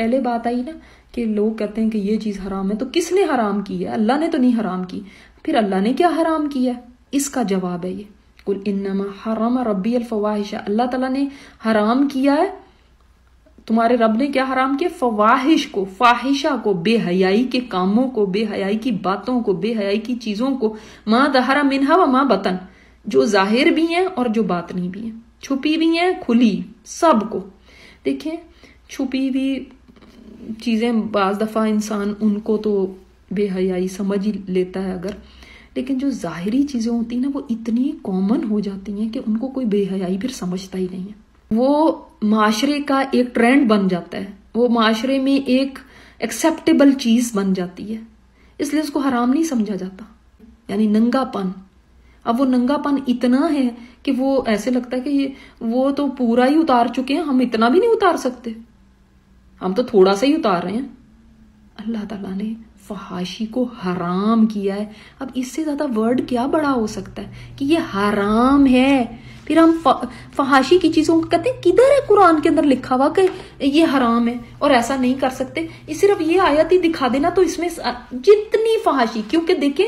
پہلے بات آئی نا کہ لوگ کہتے ہیں کہ یہ چیز حرام ہے، تو کس نے حرام کی ہے؟ اللہ نے تو نہیں حرام کی. پھر اللہ نے کیا حرام کیا ہے؟ اس کا جواب ہے یہ قل انما حرم ربی الفواحش. اللہ تعالیٰ نے حرام کیا ہے، تمہارے رب نے کیا حرام کیا؟ فواحش کو، فاحشہ کو، بے حیائی کے کاموں کو، بے حیائی کی باتوں کو، بے حیائی کی چیزوں کو، ما ظہر منہا و ما بطن، جو ظاہر بھی ہیں اور جو باطنی بھی ہیں، چھپی بھی ہیں کھلی، سب کو. دیکھیں چھپی ہوئی چیزیں بعض دفعہ انسان ان کو تو بے حیائی سمجھ ہی لیتا ہے اگر، لیکن جو ظاہری چیزیں ہوتی ہیں نا وہ اتنی کامن ہو جاتی ہیں کہ ان کو کوئی بے حیائی پھر سمجھتا ہی نہیں ہے. وہ معاشرے کا ایک ٹرینڈ بن جاتا ہے، وہ معاشرے میں ایک ایکسیپٹیبل چیز بن جاتی ہے، اس لیے اس کو حرام نہیں سمجھا جاتا. یعنی ننگا پن، اب وہ ننگا پن اتنا ہے کہ وہ ایسے لگتا ہے کہ وہ تو پورا ہی اتار چکے ہیں، ہم اتنا بھی نہیں اتار سکتے، ہم تو تھوڑا سا ہی اتار رہے ہیں. اللہ تعالیٰ نے فحاشی کو حرام کیا ہے. اب اس سے زیادہ ورڈ کیا بڑا ہو سکتا ہے کہ یہ حرام ہے. پھر ہم فحاشی کی چیزوں کو کہتے ہیں کدھر ہے قرآن کے اندر لکھا ہوا کہ یہ حرام ہے اور ایسا نہیں کر سکتے؟ صرف یہ آیت ہی دکھا دینا تو اس میں جتنی فحاشی، کیونکہ دیکھیں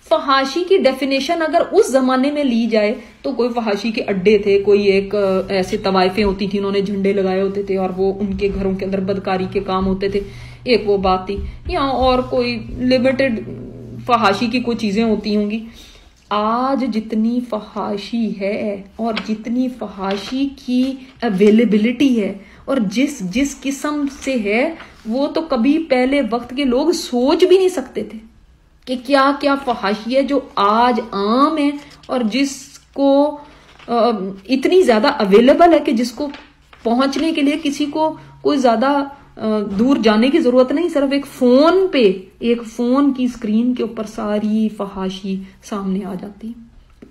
فحاشی کی ڈیفینیشن اگر اس زمانے میں لی جائے تو کوئی فحاشی کے اڈے تھے، کوئی ایک ایسے طوائفیں ہوتی تھیں، انہوں نے جھنڈے لگائے ہوتے تھے اور وہ ان کے گھروں کے اندر بدکاری کے کام ہوتے تھے، ایک وہ بات تھی. یا اور کوئی لمیٹڈ فحاشی کی کوئی چیزیں ہوتی ہوں گی. آج جتنی فحاشی ہے اور جتنی فحاشی کی اویلیبلٹی ہے اور جس قسم سے ہے، وہ تو کبھی پہلے وقت کے لوگ سوچ بھی نہیں سکتے تھے کہ کیا کیا فحاشی ہے جو آج عام ہے اور جس کو اتنی زیادہ اویلیبل ہے کہ جس کو پہنچنے کے لیے کسی کو کوئی زیادہ دور جانے کی ضرورت نہیں، صرف ایک فون پہ، ایک فون کی اسکرین کے اوپر ساری فحاشی سامنے آ جاتی.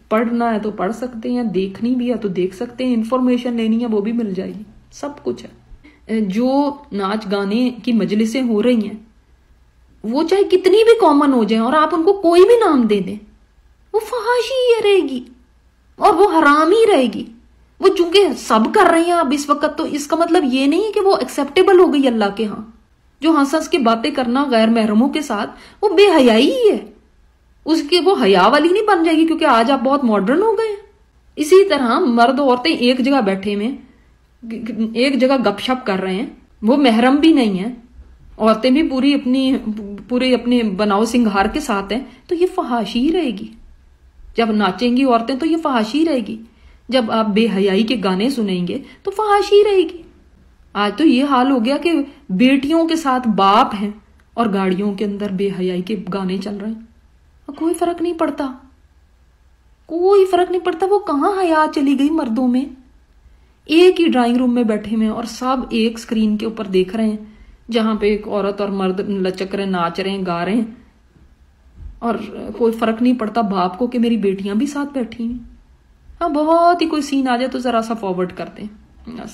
پڑھنا ہے تو پڑھ سکتے ہیں، دیکھنی بھی ہے تو دیکھ سکتے ہیں، انفارمیشن لینی ہے وہ بھی مل جائے گی، سب کچھ ہے. جو ناچ گانے کی مجلسیں ہو رہی ہیں وہ چاہے کتنی بھی کامن ہو جائیں اور آپ ان کو کوئی بھی نام دے دیں، وہ فحاشی ہی رہے گی اور وہ حرام ہی رہے گی. وہ چونکہ سب کر رہے ہیں اب اس وقت، تو اس کا مطلب یہ نہیں کہ وہ ایکسیپٹیبل ہو گئی اللہ کے ہاں. جو ہنس ہنس کے باتیں کرنا غیر محرموں کے ساتھ، وہ بے حیائی ہی ہے، اس کی وہ حیا والی نہیں بن جائے گی، کیونکہ آج آپ بہت ماڈرن ہو گئے ہیں. اسی طرح مرد عورتیں ایک جگہ بیٹھے میں ایک جگہ گپ شپ کر رہے ہیں، وہ محرم بھی نہیں ہے، عورتیں بھی پورے اپنے بناؤ سنگھار کے ساتھ ہیں، تو یہ فحاشی ہی رہے گی. جب ناچیں گی عورتیں تو یہ فحاشی رہے گی، جب آپ بے حیائی کے گانے سنیں گے تو فحاشی رہے گی. آج تو یہ حال ہو گیا کہ بیٹیوں کے ساتھ باپ ہیں اور گاڑیوں کے اندر بے حیائی کے گانے چل رہے ہیں، کوئی فرق نہیں پڑتا، کوئی فرق نہیں پڑتا. وہ کہاں حیا چلی گئی مردوں میں؟ ایک ہی ڈرائنگ روم میں بیٹھے ہوئے اور سب ایک سکرین کے اوپر دیکھ رہے ہیں، جہاں پہ ایک عورت اور مرد لچک رہے، ناچ رہے ہیں، گا رہے ہیں، اور کوئی فرق نہیں پڑتا باپ کو کہ میری بیٹیاں بھی ساتھ بیٹھی ہیں. ہاں بہت ہی کوئی سین آ جائے تو ذرا سا فارورڈ کرتے ہیں بس،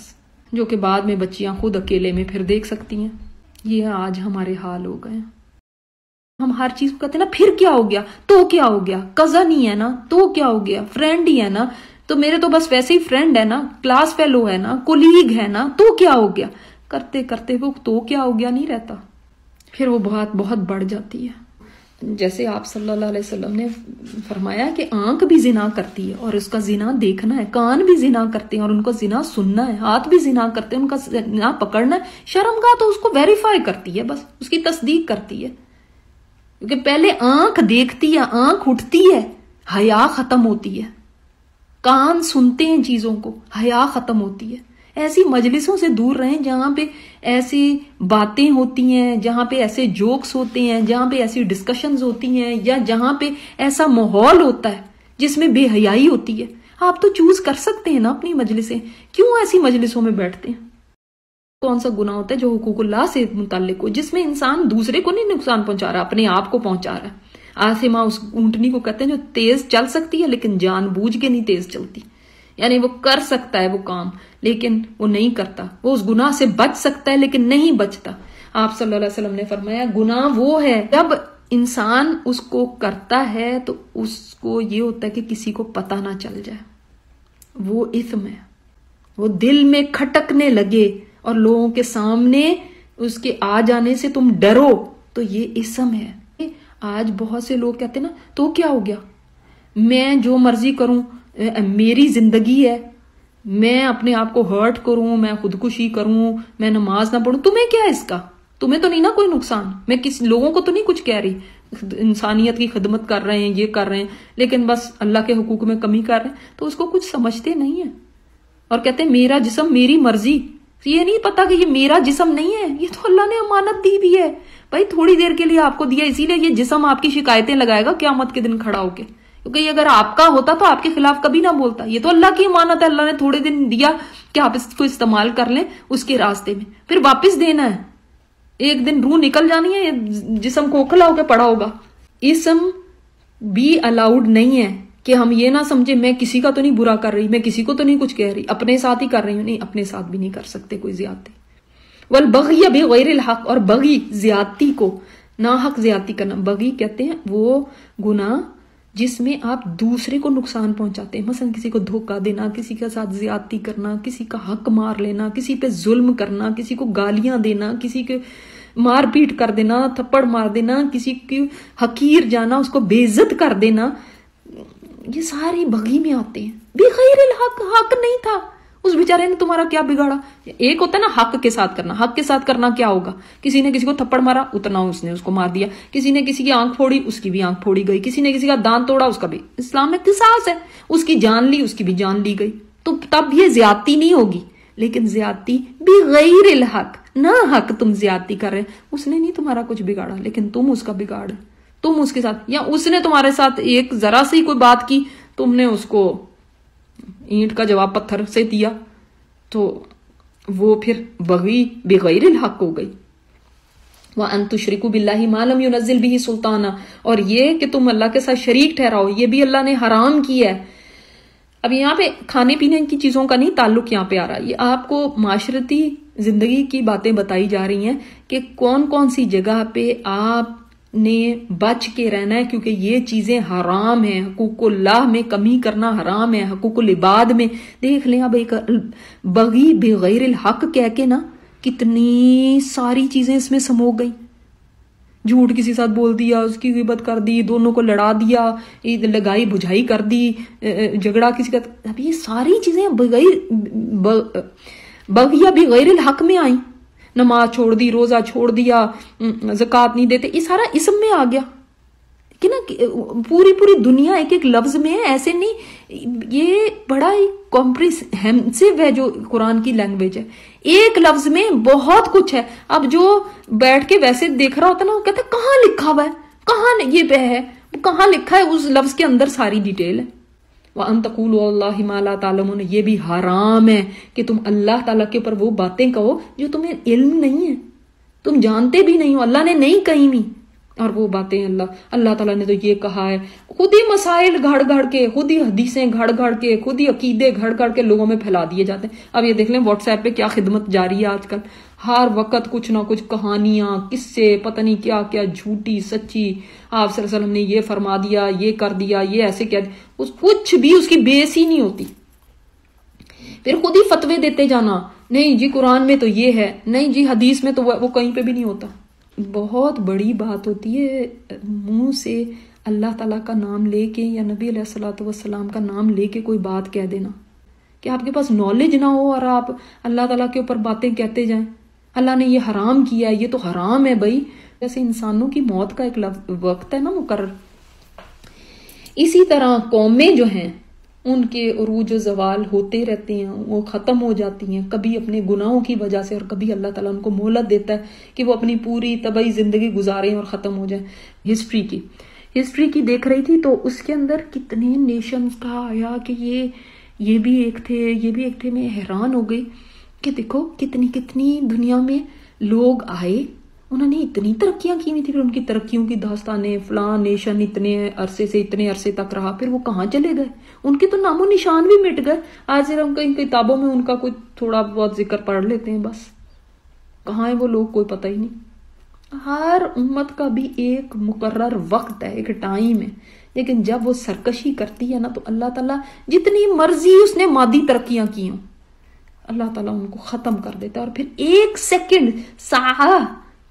جو کہ بعد میں بچیاں خود اکیلے میں پھر دیکھ سکتی ہیں. یہ آج ہمارے حال ہو گئے ہیں. ہم ہر چیز کو کہتے ہیں نا پھر کیا ہو گیا، تو کیا ہو گیا، کزن ہی ہے نا تو کیا ہو گیا، فرینڈ ہی ہے نا تو میرے تو بس ویسے ہی فرینڈ ہے نا، کلاس فیلو ہے نا، کولیگ ہے نا، تو کیا ہو گیا. کرتے کرتے وہ تو کیا ہو گیا نہیں رہتا، پھر وہ بات بہت بڑھ جاتی ہے. جیسے آپ صلی اللہ علیہ وسلم نے فرمایا کہ آنکھ بھی زنا کرتی ہے اور اس کا زنا دیکھنا ہے، کان بھی زنا کرتے ہیں اور ان کا زنا سننا ہے، ہاتھ بھی زنا کرتے ہیں ان کا زنا پکڑنا ہے. شرمگاہ تو اس کو ویریفائی کرتی ہے، بس اس کی تصدیق کرتی ہے، کیونکہ پہلے آنکھ دیکھتی ہے، آنکھ اٹھتی ہے، حیا ختم ہوتی ہے. کان سنتے ہیں چیزوں کو، حیا ختم ہوتی ہے. ایسی مجلسوں سے دور رہیں جہاں پہ ایسی باتیں ہوتی ہیں، جہاں پہ ایسے جوکس ہوتے ہیں، جہاں پہ ایسی ڈسکشنز ہوتی ہیں، یا جہاں پہ ایسا ماحول ہوتا ہے جس میں بے حیائی ہوتی ہے. آپ تو چوز کر سکتے ہیں نا اپنی مجلسیں، کیوں ایسی مجلسوں میں بیٹھتے ہیں؟ کون سا گناہ ہوتا ہے جو حقوق اللہ سے متعلق ہو، جس میں انسان دوسرے کو نہیں نقصان پہنچا رہا، اپنے آپ کو پہنچا رہا ہے. آسمہ اس اونٹنی کو کہتے ہیں جو تیز چل سکتی ہے لیکن جان بوجھ کے نہیں تیز چلتی. یعنی وہ کر سکتا ہے وہ کام لیکن وہ نہیں کرتا، وہ اس گناہ سے بچ سکتا ہے لیکن نہیں بچتا. آپ صلی اللہ علیہ وسلم نے فرمایا گناہ وہ ہے جب انسان اس کو کرتا ہے تو اس کو یہ ہوتا ہے کہ کسی کو پتہ نہ چل جائے، وہ اثم ہے، وہ دل میں کھٹکنے لگے اور لوگوں کے سامنے اس کے آ جانے سے تم ڈرو تو یہ اسم ہے۔ آج بہت سے لوگ کہتے ہیں نا تو کیا ہو گیا، میں جو مرضی کروں، میری زندگی ہے، میں اپنے آپ کو ہرٹ کروں، میں خودکشی کروں، میں نماز نہ پڑھوں، تمہیں کیا اس کا؟ تمہیں تو نہیں نا کوئی نقصان، میں کسی لوگوں کو تو نہیں کچھ کہہ رہی، انسانیت کی خدمت کر رہے ہیں، یہ کر رہے ہیں، لیکن بس اللہ کے حقوق میں کمی کر رہے ہیں، تو اس کو کچھ سمجھتے نہیں ہیں اور کہتے ہیں میرا جسم میری مرضی۔ یہ نہیں پتا کہ یہ میرا جسم نہیں ہے، یہ تو اللہ نے امانت دی بھی ہے بھائی، تھوڑی دیر کے لیے آپ کو دیا، اسی لیے یہ جسم آپ کی شکایتیں لگائے گا قیامت کے دن کھڑا ہو کے، کیونکہ یہ اگر آپ کا ہوتا تو آپ کے خلاف کبھی نہ بولتا۔ یہ تو اللہ کی امانت ہے، اللہ نے تھوڑے دن دیا کہ آپ اس کو استعمال کر لیں اس کے راستے میں، پھر واپس دینا ہے، ایک دن روح نکل جانی ہے، یہ جسم کھوکھلا ہو کے پڑا ہوگا۔ اسم بھی الاؤڈ نہیں ہے کہ ہم یہ نہ سمجھے میں کسی کا تو نہیں برا کر رہی، میں کسی کو تو نہیں کچھ کہہ رہی، اپنے ساتھ ہی کر رہی ہوں، نہیں، اپنے ساتھ بھی نہیں کر سکتے کوئی زیادتی۔ والبغی بغیر الحق، اور بغی زیادتی کو، ناحق زیادتی کرنا، بغی کہتے ہیں وہ گناہ جس میں آپ دوسرے کو نقصان پہنچاتے ہیں، مثلا کسی کو دھوکہ دینا، کسی کے ساتھ زیادتی کرنا، کسی کا حق مار لینا، کسی پہ ظلم کرنا، کسی کو گالیاں دینا، کسی کے مار پیٹ کر دینا، تھپڑ مار دینا، کسی کی حقیر جانا، اس کو بے عزت کر دینا، یہ ساری بغی میں آتے ہیں۔ بغیر الحق، حق نہیں تھا، اس بیچارے نے تمہارا کیا بگاڑا؟ ایک ہوتا ہے نا حق کے ساتھ کرنا، حق کے ساتھ کرنا کیا ہوگا، کسی نے کسی کو تھپڑ مارا، اتنا اس نے اس کو مار دیا، کسی نے کسی کی آنکھ پھوڑی، اس کی بھی آنکھ پھوڑی گئی، کسی نے کسی کا دانت توڑا، اس کا بھی، اسلام میں قصاص ہے، اس کی جان لی، اس کی بھی جان لی گئی، تو تب یہ زیادتی نہیں ہوگی۔ لیکن زیادتی بغیر الحق، نہ حق تم زیادتی کر رہے، اس نے نہیں تمہارا کچھ بگاڑا، لیکن تم اس کا بگاڑ، تم اس کے ساتھ، یا اس نے تمہارے ساتھ ایک ذرا سی کوئی بات کی، تم نے اس کو اینٹ کا جواب پتھر سے دیا، تو وہ پھر بغی بغیر الحق ہو گئی۔ وَأَن تُشْرِكُوا بِاللَّهِ مَا لَمْ يُنَزِّلْ بِهِ سُلْطَانًا، اور یہ کہ تم اللہ کے ساتھ شریک ٹھہراؤ، یہ بھی اللہ نے حرام کیا ہے۔ اب یہاں پہ کھانے پینے کی چیزوں کا نہیں تعلق یہاں پہ آ رہا، یہ آپ کو معاشرتی زندگی کی باتیں بتائی جا رہی ہیں کہ کون کون سی جگہ پہ آپ نے بچ کے رہنا ہے، کیونکہ یہ چیزیں حرام ہیں، حقوق اللہ میں کمی کرنا حرام ہے، حقوق العباد میں۔ دیکھ لیں اب ایک بغی بغیر الحق کہہ کے نا کتنی ساری چیزیں اس میں سمو گئی، جھوٹ کسی ساتھ بول دیا، اس کی غیبت کر دی، دونوں کو لڑا دیا، لگائی بجھائی کر دی، جھگڑا کسی کا، اب یہ ساری چیزیں بغیہ بغیر الحق میں آئیں، نماز چھوڑ دی، روزہ چھوڑ دیا، زکوٰۃ نہیں دیتے، یہ سارا اسم میں آ گیا کہ نا، پوری پوری دنیا ایک ایک لفظ میں ہے، ایسے نہیں، یہ بڑا ہی کمپریہنسو ہے جو قرآن کی لینگویج ہے، ایک لفظ میں بہت کچھ ہے۔ اب جو بیٹھ کے ویسے دیکھ رہا ہوتا نا، وہ کہتا ہے کہاں لکھا ہوا ہے، کہاں یہ پہ ہے، کہاں لکھا ہے، اس لفظ کے اندر ساری ڈیٹیل ہے۔ وَأَن تَقُولُوا عَلَى اللَّهِ مَا لَا تَعْلَمُونَ، یہ بھی حرام ہے کہ تم اللہ تعالیٰ کے اوپر وہ باتیں کہو جو تمہیں علم نہیں ہے، تم جانتے بھی نہیں ہو، اللہ نے نہیں کہی نہیں، اور وہ باتیں اللہ تعالیٰ نے تو یہ کہا ہے، خود ہی مسائل گھڑ گھڑ کے، خود ہی حدیثیں گھڑ گھڑ کے، خود ہی عقیدے گھڑ گھڑ کے لوگوں میں پھیلا دیے جاتے ہیں۔ اب یہ دیکھ لیں واٹس ایپ پہ کیا خدمت جاری ہے آج کل، ہر وقت کچھ نہ کچھ کہانیاں، قصے، پتہ نہیں کیا کیا، جھوٹی سچی، آپ صلی اللہ علیہ وسلم نے یہ فرما دیا، یہ کر دیا، یہ ایسے کہہ دیا، کچھ بھی اس کی بیس ہی نہیں ہوتی، پھر خود ہی فتوے دیتے جانا، نہیں جی قرآن میں تو یہ ہے، نہیں جی حدیث میں تو وہ کہیں پہ بھی نہیں ہوتا۔ بہت بڑی بات ہوتی ہے منہ سے اللہ تعالیٰ کا نام لے کے یا نبی علیہ الصلوۃ والسلام کا نام لے کے کوئی بات کہہ دینا، کہ آپ کے پاس نالج نہ ہو اور آپ اللہ تعالیٰ کے اوپر باتیں کہتے جائیں، اللہ نے یہ حرام کیا ہے، یہ تو حرام ہے بھائی، جیسے انسانوں کی موت کا ایک وقت ہے نا مقرر، اسی طرح قومیں جو ہیں ان کے عروج و زوال ہوتے رہتے ہیں، وہ ختم ہو جاتی ہیں، کبھی اپنے گناہوں کی وجہ سے، اور کبھی اللہ تعالیٰ ان کو مہلت دیتا ہے کہ وہ اپنی پوری طبعی زندگی گزاریں اور ختم ہو جائیں۔ ہسٹری کی دیکھ رہی تھی تو اس کے اندر کتنے نیشنز کا آیا کہ یہ بھی ایک تھے، میں حیران ہو گئی کہ دیکھو کتنی دنیا میں لوگ آئے، انہوں نے اتنی ترقیاں کی نہیں تھی، پھر ان کی ترقیوں کی داستانیں، فلاں نیشن اتنے عرصے تک رہا، پھر وہ کہاں چلے گئے، ان کے تو نام و نشان بھی مٹ گئے، آج صرف ہم کئی کتابوں میں ان کا کوئی تھوڑا بہت ذکر پڑھ لیتے ہیں، بس کہاں ہے وہ لوگ کوئی پتہ ہی نہیں۔ ہر امت کا بھی ایک مقرر وقت ہے، ایک ٹائم ہے، لیکن جب وہ سرکشی کرتی ہے نا تو اللہ تعالیٰ جتنی مرضی اس نے مادی ترقیاں کی ہوں، اللہ تعالیٰ ان کو ختم کر دیتا ہے، اور پھر 1 سیکنڈ ساعہ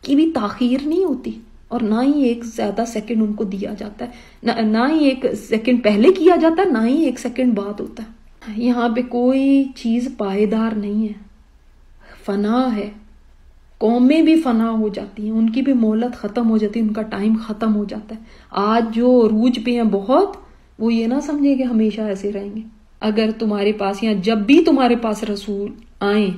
کی بھی تاخیر نہیں ہوتی، اور نہ ہی 1 زیادہ سیکنڈ ان کو دیا جاتا ہے، نہ ہی 1 سیکنڈ پہلے کیا جاتا ہے، نہ ہی 1 سیکنڈ بعد ہوتا ہے۔ یہاں پہ کوئی چیز پائیدار نہیں ہے، فنا ہے، قومیں بھی فنا ہو جاتی ہیں، ان کی بھی مہلت ختم ہو جاتی ہے، ان کا ٹائم ختم ہو جاتا ہے۔ آج جو عروج پہ ہیں بہت، وہ یہ نہ سمجھے کہ ہمیشہ ایسے رہیں گے۔ اگر تمہارے پاس یا جب بھی تمہارے پاس رسول آئیں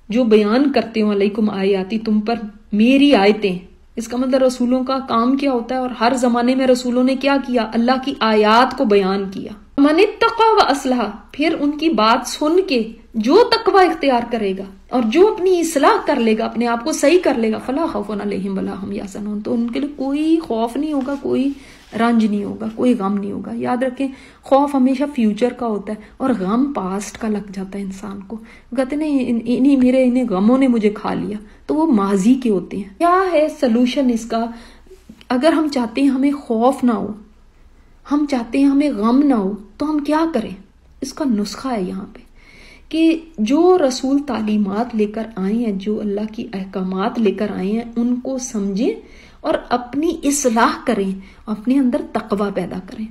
جو بیان کرتے ہوں علیکم آیاتی، تم پر میری آیتیں، اس کا مطلب رسولوں کا کام کیا ہوتا ہے، اور ہر زمانے میں رسولوں نے کیا کیا؟ اللہ کی آیات کو بیان کیا۔ من اتقی و اصلح، پھر ان کی بات سن کے جو تقوی اختیار کرے گا اور جو اپنی اصلاح کر لے گا، اپنے آپ کو صحیح کر لے گا، فلا خوف علیہم ولا ہم یحزنون، تو ان کے لیے کوئی خوف نہیں ہوگا، کوئی رنج نہیں ہوگا، کوئی غم نہیں ہوگا۔ یاد رکھیں، خوف ہمیشہ فیوچر کا ہوتا ہے اور غم پاسٹ کا لگ جاتا ہے انسان کو۔ کہتے نہیں انہیں غموں نے مجھے کھا لیا، تو وہ ماضی کے ہوتے ہیں۔ کیا ہے سلوشن اس کا؟ اگر ہم چاہتے ہیں ہمیں خوف نہ ہو، ہم چاہتے ہیں ہمیں غم نہ ہو، تو ہم کیا کریں؟ اس کا نسخہ ہے یہاں پہ کہ جو رسول تعلیمات لے کر آئے ہیں، جو اللہ کی احکامات لے کر آئے ہیں، ان کو سمجھیں اور اپنی اصلاح کریں، اپنے اندر تقوی پیدا کریں۔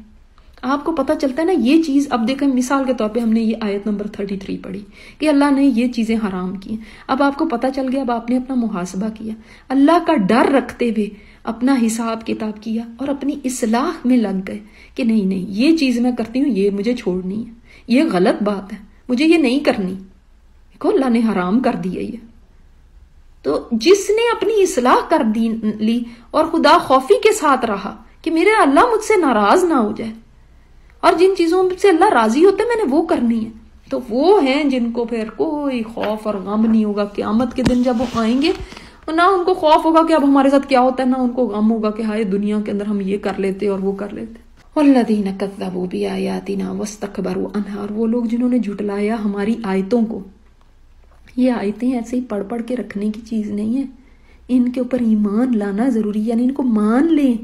آپ کو پتہ چلتا ہے نا یہ چیز۔ اب دیکھیں مثال کے طور پہ ہم نے یہ آیت نمبر 33 پڑھی کہ اللہ نے یہ چیزیں حرام کی ہیں۔ اب آپ کو پتہ چل گیا، اب آپ نے اپنا محاسبہ کیا، اللہ کا ڈر رکھتے ہوئے اپنا حساب کتاب کیا اور اپنی اصلاح میں لگ گئے کہ نہیں یہ چیز میں کرتی ہوں، یہ مجھے چھوڑنی ہے، یہ غلط بات ہے، مجھے یہ نہیں کرنی، دیکھو اللہ نے حرام کر دیا یہ۔ تو جس نے اپنی اصلاح کر لی اور خدا خوفی کے ساتھ رہا کہ میرے اللہ مجھ سے ناراض نہ ہو جائے، اور جن چیزوں سے اللہ راضی ہوتا ہے میں نے وہ کرنی ہے، تو وہ ہیں جن کو پھر کوئی خوف اور غم نہیں ہوگا۔ قیامت کے دن جب وہ آئیں گے، نہ ان کو خوف ہوگا کہ اب ہمارے ساتھ کیا ہوتا ہے، نہ ان کو غم ہوگا کہ ہائے دنیا کے اندر ہم یہ کر لیتے اور وہ کر لیتے۔ والذین کذبوا بآیاتنا واستکبروا عنہا، اور وہ لوگ جنہوں نے جھٹلایا ہماری آیتوں کو۔ یہ آیتیں ایسے ہی پڑھ پڑھ کے رکھنے کی چیز نہیں ہے، ان کے اوپر ایمان لانا ضروری ہے، یعنی ان کو مان لیں۔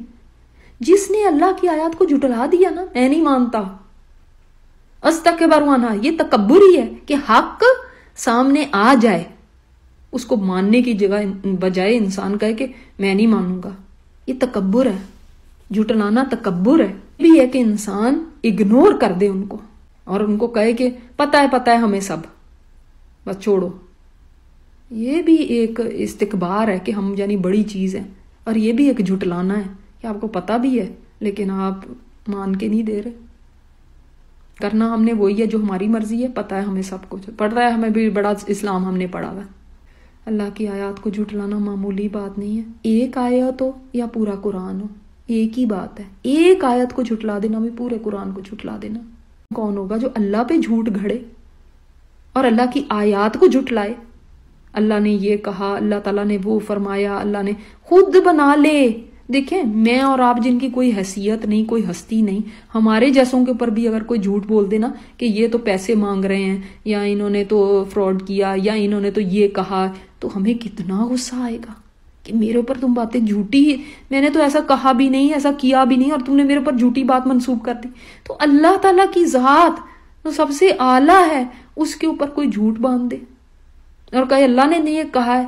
جس نے اللہ کی آیات کو جھٹلا دیا نا، میں نہیں مانتا، استکبروا عنہا، یہ تکبر ہی ہے کہ حق سامنے آ جائے، اس کو ماننے کی بجائے انسان کہے کہ میں نہیں مانوں گا، یہ تکبر ہے۔ جھٹلانا تکبر ہے، بھی ہے کہ انسان اگنور کر دے ان کو اور ان کو کہے کہ پتہ ہے ہمیں سب، بس چھوڑو۔ یہ بھی ایک استکبار ہے کہ ہم یعنی بڑی چیز ہے، اور یہ بھی ایک جھٹلانا ہے کہ آپ کو پتہ بھی ہے لیکن آپ مان کے نہیں دے رہے۔ کرنا ہم نے وہی ہے جو ہماری مرضی ہے، پتہ ہے ہمیں سب کچھ، پڑھ رہا ہے ہمیں بھی بڑا اسلام ہم نے پڑھا ہوا ہے۔ اللہ کی آیات کو جھٹلانا معمولی بات نہیں ہے، ایک آیت ہو یا پورا قرآن ہو، ایک ہی بات ہے۔ ایک آیت کو جھٹلا دینا بھی پورے قرآن کو جھٹلا دینا۔ کون ہوگا جو اللہ پہ جھوٹ گھڑے اور اللہ کی آیات کو جھٹلائے؟ اللہ نے یہ کہا، اللہ تعالیٰ نے وہ فرمایا، اللہ نے خود بنا لے۔ دیکھیں میں اور آپ جن کی کوئی حیثیت نہیں، کوئی ہستی نہیں، ہمارے جیسوں کے اوپر بھی اگر کوئی جھوٹ بول دے نا کہ یہ تو پیسے مانگ رہے ہیں، یا انہوں نے تو فراڈ کیا، یا انہوں نے تو یہ کہا، تو ہمیں کتنا غصہ آئے گا کہ میرے اوپر تم باتیں جھوٹی، میں نے تو ایسا کہا بھی نہیں، ایسا کیا بھی نہیں، اور تم نے میرے اوپر جھوٹی بات منسوب کر دی۔ تو اللہ تعالیٰ کی ذات جو سب سے اعلیٰ ہے، اس کے اوپر کوئی جھوٹ باندھ دے اور کہے اللہ نے نہیں یہ کہا ہے۔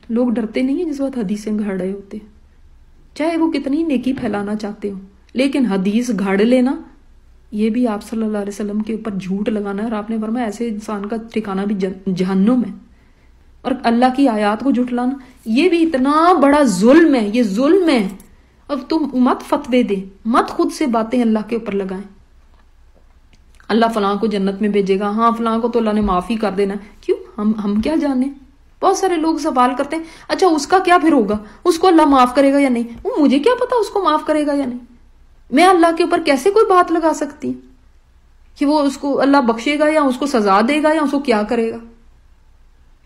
لوگ ڈرتے نہیں ہیں جس وقت حدیثیں گھڑ رہے ہوتے، چاہے وہ کتنی نیکی پھیلانا چاہتے ہوں، لیکن حدیث گھڑ لینا یہ بھی آپ صلی اللہ علیہ وسلم کے اوپر جھوٹ لگانا ہے، اور آپ نے فرمایا ایسے انسان کا ٹھکانہ بھی جہنم ہے۔ اور اللہ کی آیات کو جھٹلانا یہ بھی اتنا بڑا ظلم ہے، یہ ظلم ہے۔ اب تم مت فتوے دیں، مت خود سے باتیں اللہ کے اوپر لگائیں، اللہ فلاں کو جنت میں بھیجے گا، ہاں فلاں کو تو اللہ نے معافی کر دینا، کیوں؟ ہم کیا جانے؟ بہت سارے لوگ سوال کرتے ہیں اچھا اس کا کیا پھر ہوگا، اس کو اللہ معاف کرے گا یا نہیں؟ وہ مجھے کیا پتا اس کو معاف کرے گا یا نہیں؟ میں اللہ کے اوپر کیسے کوئی بات لگا سکتی ہوں کہ وہ اس کو اللہ بخشے گا یا اس کو سزا دے گا یا اس کو کیا کرے گا؟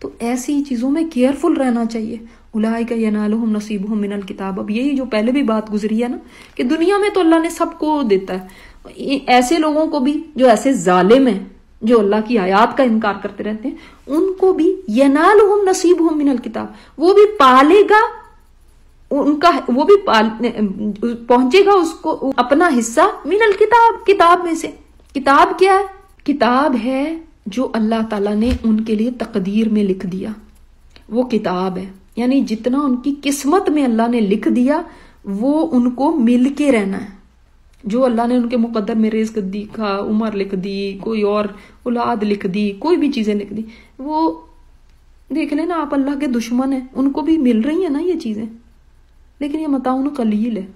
تو ایسی چیزوں میں کیئرفل رہنا چاہیے۔ اولئک ینالہم نصیبہم من الکتاب، اب یہی جو پہلے بھی بات گزری ہے نا کہ دنیا میں تو اللہ نے سب کو دیتا ہے، ایسے لوگوں کو بھی جو ایسے ظالم ہیں، جو اللہ کی آیات کا انکار کرتے رہتے ہیں، ان کو بھی ینالہم نصیبہم من الکتاب، وہ بھی پالے گا ان کا، وہ بھی پہنچے گا اس کو اپنا حصہ من الکتاب، کتاب میں سے۔ کتاب کیا ہے؟ کتاب ہے جو اللہ تعالیٰ نے ان کے لیے تقدیر میں لکھ دیا وہ کتاب ہے، یعنی جتنا ان کی قسمت میں اللہ نے لکھ دیا وہ ان کو مل کے رہنا ہے. جو اللہ نے ان کے مقدر میں رزق لکھا، عمر لکھ دی، کوئی اور اولاد لکھ دی، کوئی بھی چیزیں لکھ دی، وہ دیکھ لیں نا آپ، اللہ کے دشمن ہیں، ان کو بھی مل رہی ہیں نا یہ چیزیں، لیکن یہ متاع قلیل ہے.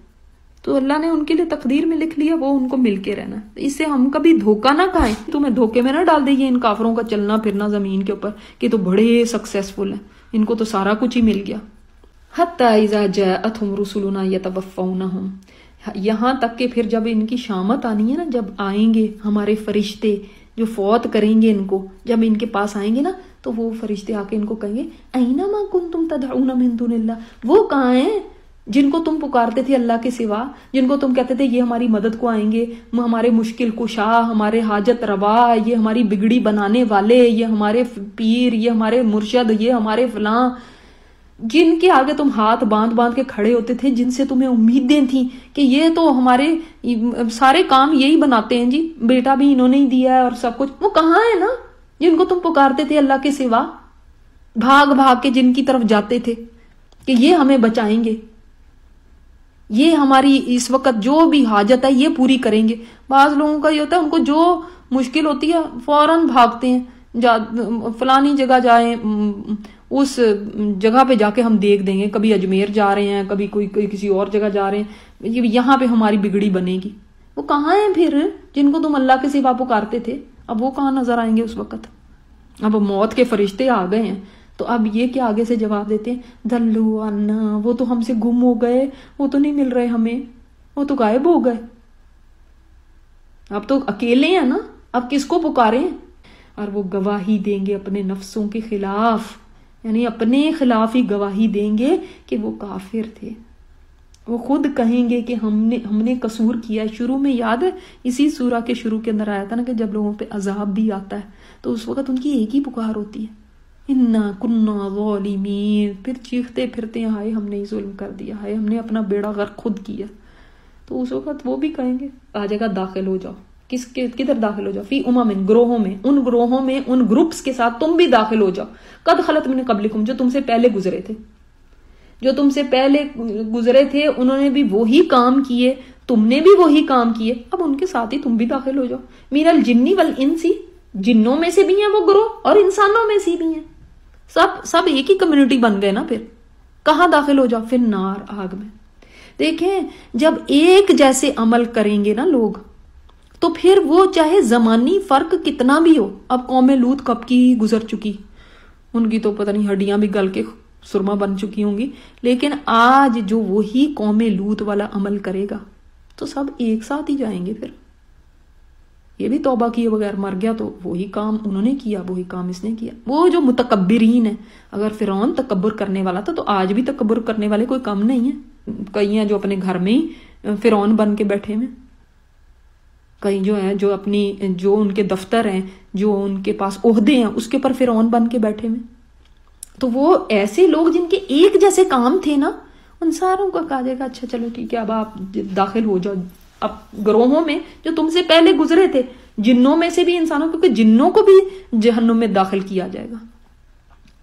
تو اللہ نے ان کے لیے تقدیر میں لکھ لیا، وہ ان کو مل کے رہنا. اس سے ہم کبھی دھوکہ نہ کھائیں، تمہیں دھوکے میں نہ ڈال دیں ان کافروں کا چلنا پھرنا زمین کے اوپر کہ تو بڑے سکسیسفل ہیں، ان کو تو سارا کچھ ہی مل گیا. حتی اذا جاءتهم رسلنا يتوفونهم، یہاں تک کہ پھر جب ان کی شامت آنی ہے نا، جب آئیں گے ہمارے فرشتے جو فوت کریں گے ان کو، جب ان کے پاس آئیں گے نا تو وہ فرشتے آ کے ان کو کہیں گے اینما کنتم تدعون من دون اللہ، وہ کہاں ہیں جن کو تم پکارتے تھے اللہ کے سوا، جن کو تم کہتے تھے یہ ہماری مدد کو آئیں گے، ہمارے مشکل کشا، ہمارے حاجت روا، یہ ہماری بگڑی بنانے والے، یہ ہمارے پیر، یہ ہمارے مرشد، یہ ہمارے فلاں، جن کے آگے تم ہاتھ باندھ باندھ کے کھڑے ہوتے تھے، جن سے تمہیں امیدیں تھیں کہ یہ تو ہمارے سارے کام یہی بناتے ہیں جی، بیٹا بھی انہوں نے ہی دیا ہے اور سب کچھ، وہ کہاں ہے نا جن کو تم پکارتے تھے اللہ کے سوا، بھاگ بھاگ کے جن کی طرف جاتے تھے کہ یہ ہمیں بچائیں گے، یہ ہماری اس وقت جو بھی حاجت ہے یہ پوری کریں گے. بعض لوگوں کا یہ ہوتا ہے ان کو جو مشکل ہوتی ہے فوراً بھاگتے ہیں، فلانی جگہ جائیں، اس جگہ پہ جا کے ہم دیکھ دیں گے، کبھی اجمیر جا رہے ہیں، کبھی کوئی کسی اور جگہ جا رہے ہیں، یہاں پہ ہماری بگڑی بنے گی. وہ کہاں ہیں پھر جن کو تم اللہ کے سوا پکارتے تھے؟ اب وہ کہاں نظر آئیں گے اس وقت؟ اب موت کے فرشتے آ گئے ہیں. تو اب یہ کیا آگے سے جواب دیتے ہیں، دلو عنا، وہ تو ہم سے گم ہو گئے، وہ تو نہیں مل رہے ہمیں، وہ تو غائب ہو گئے، اب تو اکیلے ہیں نا، اب کس کو پکاریں؟ اور وہ گواہی دیں گے اپنے نفسوں کے خلاف، یعنی اپنے خلاف ہی گواہی دیں گے کہ وہ کافر تھے. وہ خود کہیں گے کہ ہم نے قصور کیا. شروع میں یاد ہے اسی سورہ کے شروع کے اندر آیا تھا نا کہ جب لوگوں پہ عذاب بھی آتا ہے تو اس وقت ان کی ایک ہی پکار ہوتی ہے، انا کنا ظالمین، پھر چیختے پھرتے ہیں ہائے ہم نے ہی ظلم کر دیا، ہائے ہم نے اپنا بیڑا غرق خود کیا. تو اس وقت وہ بھی کہیں گے آ جائے گا داخل ہو جاؤ. کدھر داخل ہو جاؤ؟ فی امم، گروہوں میں، ان گروہوں میں، ان گروپس کے ساتھ تم بھی داخل ہو جاؤ. قد خلت من قبلکم، جو تم سے پہلے گزرے تھے، جو تم سے پہلے گزرے تھے انہوں نے بھی وہی کام کیے، تم نے بھی وہی کام کیے، اب ان کے ساتھ ہی تم بھی داخل ہو جاؤ. من الجن والانس، جنوں میں سے بھی ہیں وہ گروہ اور انسانوں میں سے بھی ہیں، سب ایک ہی کمیونٹی بن گئے نا. پھر کہاں داخل ہو جاؤ؟ پھر نار، آگ میں. دیکھیں جب ایک جیسے عمل کریں گے نا لوگ تو پھر وہ چاہے زمانی فرق کتنا بھی ہو. اب قوم لوط کب کی گزر چکی، ان کی تو پتہ نہیں ہڈیاں بھی گل کے سرما بن چکی ہوں گی، لیکن آج جو وہی قوم لوط والا عمل کرے گا تو سب ایک ساتھ ہی جائیں گے. پھر یہ بھی توبہ کیے بغیر مر گیا تو وہی کام انہوں نے کیا، وہی کام اس نے کیا. وہ جو متکبرین ہیں، اگر فرعون تکبر کرنے والا تھا تو آج بھی تکبر کرنے والے کوئی کم نہیں ہے. کئی ہیں جو اپنے گھر میں ہی فرعون بن کے بیٹھے ہوئے، کئی جو ہیں جو ان کے دفتر ہیں، جو ان کے پاس عہدے ہیں، اس کے پر فرعون بن کے بیٹھے ہوئے. تو وہ ایسے لوگ جن کے ایک جیسے کام تھے نا، ان ساروں کو کہا جائے گا اچھا چلو ٹھیک ہے اب آپ داخل ہو جاؤ اب گروہوں میں جو تم سے پہلے گزرے تھے، جنوں میں سے بھی انسانوں، کیونکہ جنوں کو بھی جہنم میں داخل کیا جائے گا.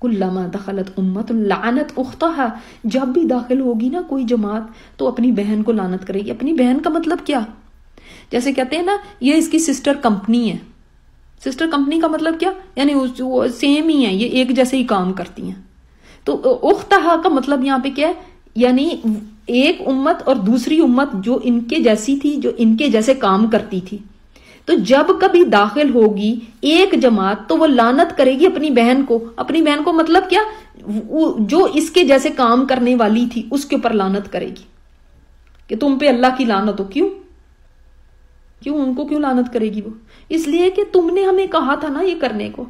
کلما دخلت امت لعنت اختہا، جب بھی داخل ہوگی نا کوئی جماعت تو اپنی بہن کو لعنت کرے گی. اپنی بہن کا مطلب کیا؟ جیسے کہتے ہیں نا یہ اس کی سسٹر کمپنی ہے. سسٹر کمپنی کا مطلب کیا؟ یعنی سیم ہی ہے، یہ ایک جیسے ہی کام کرتی ہیں. تو اختہا کا مطلب یہاں پہ کیا ہے؟ یعنی ایک امت اور دوسری امت جو ان کے جیسی تھی، جو ان کے جیسے کام کرتی تھی، تو جب کبھی داخل ہوگی ایک جماعت تو وہ لعنت کرے گی اپنی بہن کو. اپنی بہن کو مطلب کیا؟ جو اس کے جیسے کام کرنے والی تھی اس کے اوپر لعنت کرے گی کہ تم پہ اللہ کی لعنت ہو. کیوں ان کو کیوں لعنت کرے گی وہ؟ اس لیے کہ تم نے ہمیں کہا تھا نا یہ کرنے کو،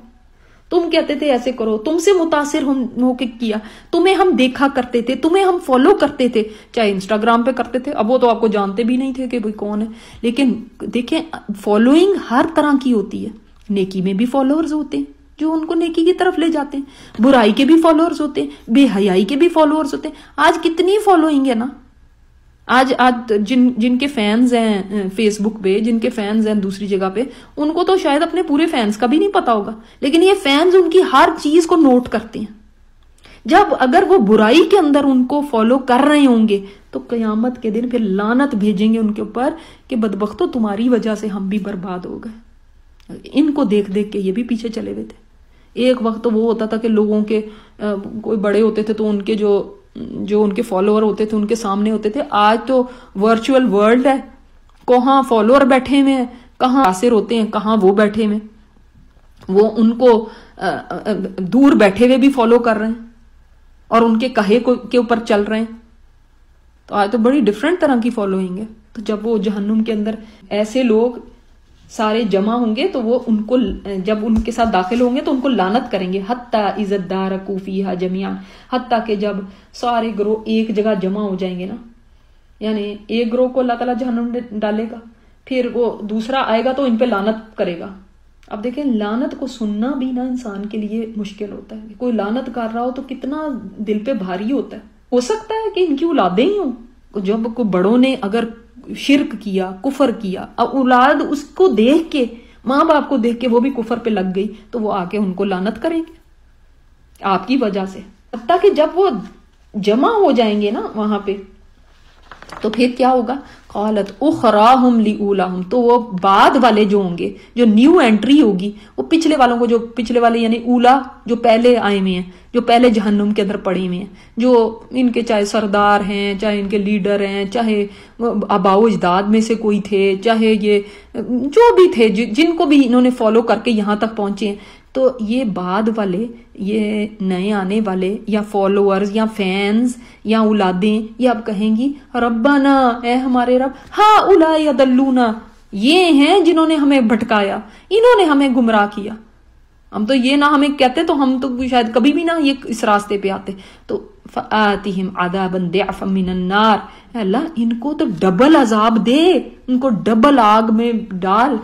تم کہتے تھے ایسے کرو، تم سے متاثر ہو کے کیا، تمہیں ہم دیکھا کرتے تھے، تمہیں ہم فالو کرتے تھے، چاہے انسٹاگرام پہ کرتے تھے، اب وہ تو آپ کو جانتے بھی نہیں تھے کہ بھئی کون ہے. لیکن دیکھیں فالوئنگ ہر طرح کی ہوتی ہے. نیکی میں بھی فالوورز ہوتے ہیں جو ان کو نیکی کی طرف لے جاتے ہیں، برائی کے بھی فالوورز ہوتے ہیں، بے حیائی کے بھی فالوورز ہوتے ہیں. آج کتنی فالوئنگ ہے نا، آج جن کے فینز ہیں فیس بک پہ، جن کے فینز ہیں دوسری جگہ پہ، ان کو تو شاید اپنے پورے فینز کا بھی نہیں پتا ہوگا، لیکن یہ فینز ان کی ہر چیز کو نوٹ کرتے ہیں۔ جب اگر وہ برائی کے اندر ان کو فالو کر رہے ہوں گے تو قیامت کے دن پھر لعنت بھیجیں گے ان کے اوپر کہ بدبختو تمہاری وجہ سے ہم بھی برباد ہو گئے۔ ان کو دیکھ دیکھ کے یہ بھی پیچھے چلے ہوئے تھے۔ ایک وقت تو وہ ہوتا تھا کہ لوگوں کے کوئی بڑے ہوتے تھے تو ان کے جو ان کے فالوور ہوتے تھے ان کے سامنے ہوتے تھے، آج تو ورچوئل ورلڈ ہے، کہاں فالوور بیٹھے ہوئے ہیں، کہاں آسر ہوتے ہیں، کہاں وہ بیٹھے ہوئے، وہ ان کو دور بیٹھے ہوئے بھی فالو کر رہے ہیں اور ان کے کہے کے اوپر چل رہے ہیں۔ تو آج تو بڑی ڈفرینٹ طرح کی فالوئنگ ہے۔ تو جب وہ جہنم کے اندر ایسے لوگ سارے جمع ہوں گے تو وہ ان کو جب ان کے ساتھ داخل ہوں گے تو ان کو لعنت کریں گے، حتی اذا ادارکوا فیہا جمیعا، حتیٰ کہ جب سارے گروہ ایک جگہ جمع ہو جائیں گے نا، یعنی ایک گروہ کو اللہ تعالیٰ جہنم میں ڈالے گا، پھر وہ دوسرا آئے گا تو ان پہ لعنت کرے گا۔ اب دیکھیں لعنت کو سننا بھی نا انسان کے لیے مشکل ہوتا ہے، کوئی لعنت کر رہا ہو تو کتنا دل پہ بھاری ہوتا ہے۔ ہو سکتا ہے کہ ان کی اولادیں ہی ہوں، جب کوئی بڑوں نے اگر شرک کیا، کفر کیا، اب اولاد اس کو دیکھ کے، ماں باپ کو دیکھ کے وہ بھی کفر پہ لگ گئی تو وہ آ کے ان کو لعنت کریں گے آپ کی وجہ سے۔ حتیٰ کہ جب وہ جمع ہو جائیں گے نا وہاں پہ تو پھر کیا ہوگا، قالت اخراہم لاولاہم، تو وہ بعد والے جو ہوں گے، جو نیو انٹری ہوگی، وہ پچھلے والوں کو، جو پچھلے والے یعنی اولا جو پہلے آئے ہوئے ہیں، جو پہلے جہنم کے اندر پڑے ہوئے ہیں، جو ان کے چاہے سردار ہیں، چاہے ان کے لیڈر ہیں، چاہے آباؤ اجداد میں سے کوئی تھے، چاہے یہ جو بھی تھے جن کو بھی انہوں نے فالو کر کے یہاں تک پہنچے ہیں، تو یہ بعد والے، یہ نئے آنے والے یا فالوورز یا فینز یا اولادیں، یہ اب کہیں گی ربنا، اے ہمارے رب، ہا اولائی اضلونا، یہ ہیں جنہوں نے ہمیں بھٹکایا، انہوں نے ہمیں گمراہ کیا۔ ہم تو یہ نہ ہمیں کہتے تو ہم تو شاید کبھی بھی نہ یہ اس راستے پہ آتے۔ تو فآتہم عذابا ضعفا من النار، اے اللہ ان کو تو ڈبل عذاب دے، ان کو ڈبل آگ میں ڈال،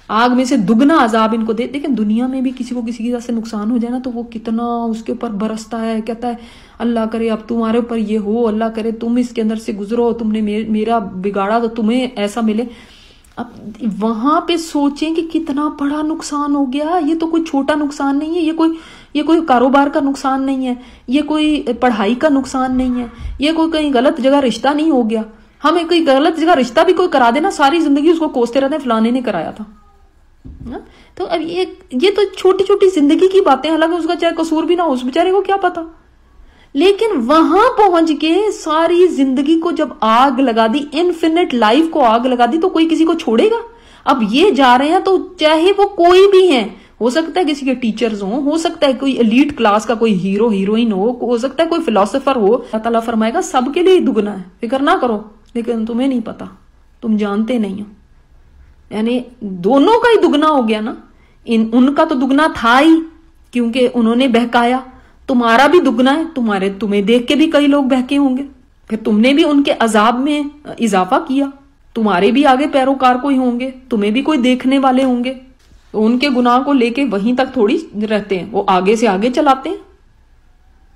آگ میں سے دگنا عذاب ان کو دے۔ دیکھیں دنیا میں بھی کسی کو کسی کی وجہ سے نقصان ہو جائے نا تو وہ کتنا اس کے اوپر برستا ہے، کہتا ہے اللہ کرے اب تمہارے اوپر یہ ہو، اللہ کرے تم اس کے اندر سے گزرو، تم نے میرا بگاڑا تو تمہیں ایسا ملے۔ اب وہاں پہ سوچیں کہ کتنا بڑا نقصان ہو گیا، یہ تو کوئی چھوٹا نقصان نہیں ہے، یہ کوئی کاروبار کا نقصان نہیں ہے، یہ کوئی پڑھائی کا نقصان نہیں ہے، یہ کوئی کہیں غلط جگہ رشتہ نہیں ہو گیا۔ ہمیں کوئی غلط جگہ رشتہ بھی کوئی کرا دینا، ساری زندگی اس کو کوستے رہتے ہیں فلانے نے کرایا تھا۔ تو اب یہ تو چھوٹی چھوٹی زندگی کی باتیں، حالانکہ اس کا چاہے قصور بھی نہ ہو، اس بیچارے کو کیا پتا، لیکن وہاں پہنچ کے ساری زندگی کو جب آگ لگا دی، انفینٹ لائف کو آگ لگا دی، تو کوئی کسی کو چھوڑے گا؟ اب یہ جا رہے ہیں تو چاہے وہ کوئی بھی ہیں، ہو سکتا ہے کسی کے ٹیچرز ہوں، ہو سکتا ہے کوئی ایلیٹ کلاس کا کوئی ہیرو ہیروئن ہو سکتا ہے کوئی فلاسفر ہو، اللہ تعالیٰ فرمائے گا سب کے لیے دگنا ہے، فکر نہ کرو، لیکن تمہیں نہیں پتا، تم جانتے نہیں ہو۔ یعنی دونوں کا ہی دگنا ہو گیا نا، ان کا تو دگنا تھا ہی کیونکہ انہوں نے بہکایا، تمہارا بھی دگنا ہے، تمہیں دیکھ کے بھی کئی لوگ بہکے ہوں گے، پھر تم نے بھی ان کے عذاب میں اضافہ کیا، تمہارے بھی آگے پیروکار کوئی ہوں گے، تمہیں بھی کوئی دیکھنے والے ہوں گے، تو ان کے گناہ کو لے کے وہیں تک تھوڑی رہتے ہیں، وہ آگے سے آگے چلاتے ہیں۔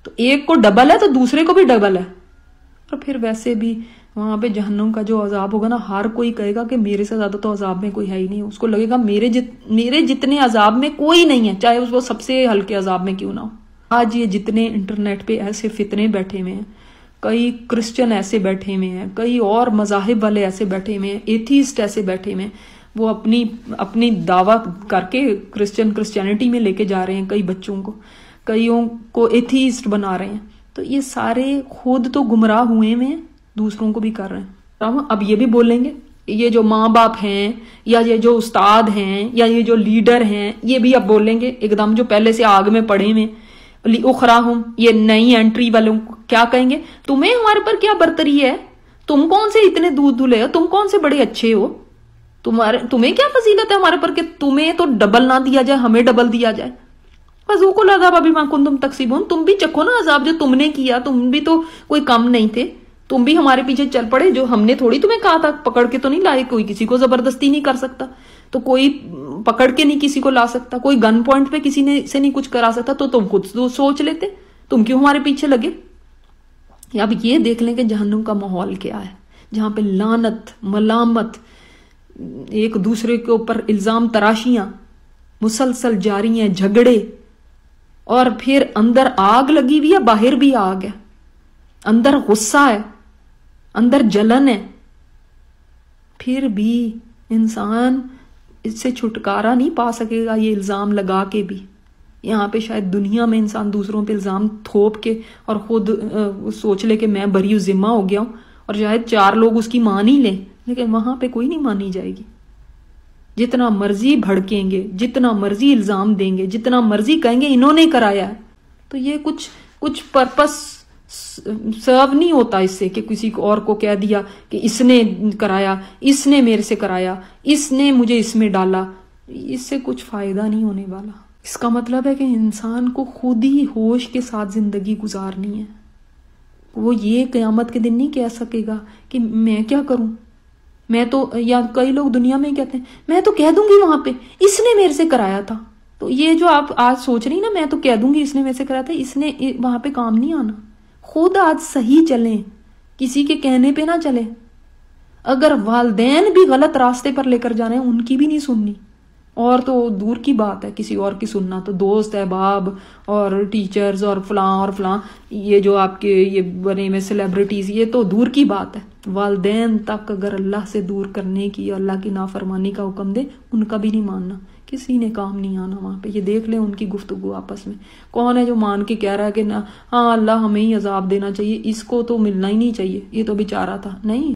تو ایک کو ڈبل ہے تو دوسرے کو بھی ڈبل ہے۔ اور پھر ویسے بھی وہاں پہ جہنم کا جو عذاب ہوگا نا، ہر کوئی کہے گا کہ میرے سے زیادہ تو عذاب میں کوئی ہے ہی نہیں، اس کو لگے گا میرے جتنے عذاب میں کوئی نہیں ہے، چاہے وہ سب سے ہلکے عذاب میں کیوں نہ ہو۔ آج یہ جتنے انٹرنیٹ پہ ایسے فتنے بیٹھے ہوئے ہیں، کئی کرسچن ایسے بیٹھے ہوئے ہیں، کئی اور مذاہب والے ایسے بیٹھے ہوئے ہیں، ایتھیسٹ ایسے بیٹھے ہوئے ہیں، وہ اپنی دعویٰ کر کے کرسچینٹی میں لے کے جا رہے ہیں کئی بچوں کو، کئیوں کو ایتھیسٹ بنا رہے ہیں۔ تو یہ سارے خود تو گمراہ ہوئے ہیں، دوسروں کو بھی کر رہے ہیں۔ اب یہ بھی بولیں گے، یہ جو ماں باپ ہیں یا یہ جو استاد ہیں یا یہ جو لیڈر ہیں، یہ بھی اب بولیں گے ایک دم، جو پہلے سے آگ میں پڑے ہوئے اخراہم، یہ نئی انٹری والوں کو کیا کہیں گے، تمہیں ہمارے پر کیا برتری ہے، تم کون سے اتنے دودھ دھلے ہو، تم کون سے بڑے اچھے ہو، تمہیں کیا فضیلت ہے ہمارے پر کہ تمہیں تو ڈبل نہ دیا جائے، ہمیں ڈبل دیا جائے۔ فذوقوا العذاب بما کنتم تکسبون، تم بھی چکھو نا عذاب جو تم نے کیا، تم بھی تو کوئی کم نہیں تھے، تم بھی ہمارے پیچھے چل پڑے، جو ہم نے تھوڑی تمہیں کہا تھا، پکڑ کے تو نہیں لائے، کوئی کسی کو زبردستی نہیں کر سکتا، تو کوئی پکڑ کے نہیں کسی کو لا سکتا، کوئی گن پوائنٹ پہ کسی نے سے نہیں کچھ کرا سکتا، تو تم خود سوچ لیتے، تم کیوں ہمارے پیچھے لگے۔ اب یہ دیکھ لیں کہ جہنم کا ماحول کیا ہے۔ جہاں پہ لعنت، ملامت، ایک دوسرے کے اوپر الزام تراشیاں مسلسل جاری ہیں، جھگڑے، اور پھر اندر آگ لگی ہوئی ہے، باہر بھی آگ ہے، اندر غصہ ہے، اندر جلن ہے، پھر بھی انسان اس سے چھٹکارا نہیں پا سکے گا یہ الزام لگا کے بھی. یہاں پہ شاید دنیا میں انسان دوسروں پہ الزام تھوپ کے اور خود سوچ لے کہ میں بری و ذمہ ہو گیا ہوں، اور شاید 4 لوگ اس کی مان ہی لیں، لیکن وہاں پہ کوئی نہیں مانی جائے گی. جتنا مرضی بھڑکیں گے، جتنا مرضی الزام دیں گے، جتنا مرضی کہیں گے انہوں نے کرایا ہے، تو یہ کچھ پرپس سرو نہیں ہوتا اس سے کہ کسی کو اور کو کہہ دیا کہ اس نے کرایا، اس نے میرے سے کرایا، اس نے مجھے اس میں ڈالا. اس سے کچھ فائدہ نہیں ہونے والا. اس کا مطلب ہے کہ انسان کو خود ہی ہوش کے ساتھ زندگی گزارنی ہے. وہ یہ قیامت کے دن نہیں کہہ سکے گا کہ میں کیا کروں، میں تو، یا کئی لوگ دنیا میں ہی کہتے ہیں میں تو کہہ دوں گی وہاں پہ اس نے میرے سے کرایا تھا. تو یہ جو آپ آج سوچ رہی نا میں تو کہہ دوں گی اس نے میرے سے کرایا تھا، اس نے وہاں پہ کام نہیں آنا. خود آج صحیح چلیں، کسی کے کہنے پہ نہ چلیں. اگر والدین بھی غلط راستے پر لے کر جا رہے ہیں ان کی بھی نہیں سننی، اور تو دور کی بات ہے کسی اور کی سننا. تو دوست احباب اور ٹیچرز اور فلاں یہ جو آپ کے یہ بنے میں سیلیبریٹیز، یہ تو دور کی بات ہے. والدین تک اگر اللہ سے دور کرنے کی، اللہ کی نافرمانی کا حکم دے، ان کا بھی نہیں ماننا. کسی نے کام نہیں آنا وہاں پہ. یہ دیکھ لیں ان کی گفتگو آپس میں. کون ہے جو مان کے کہہ رہا ہے کہ ہاں اللہ ہمیں ہی عذاب دینا چاہیے، اس کو تو ملنا ہی نہیں چاہیے، یہ تو بیچارہ تھا. نہیں.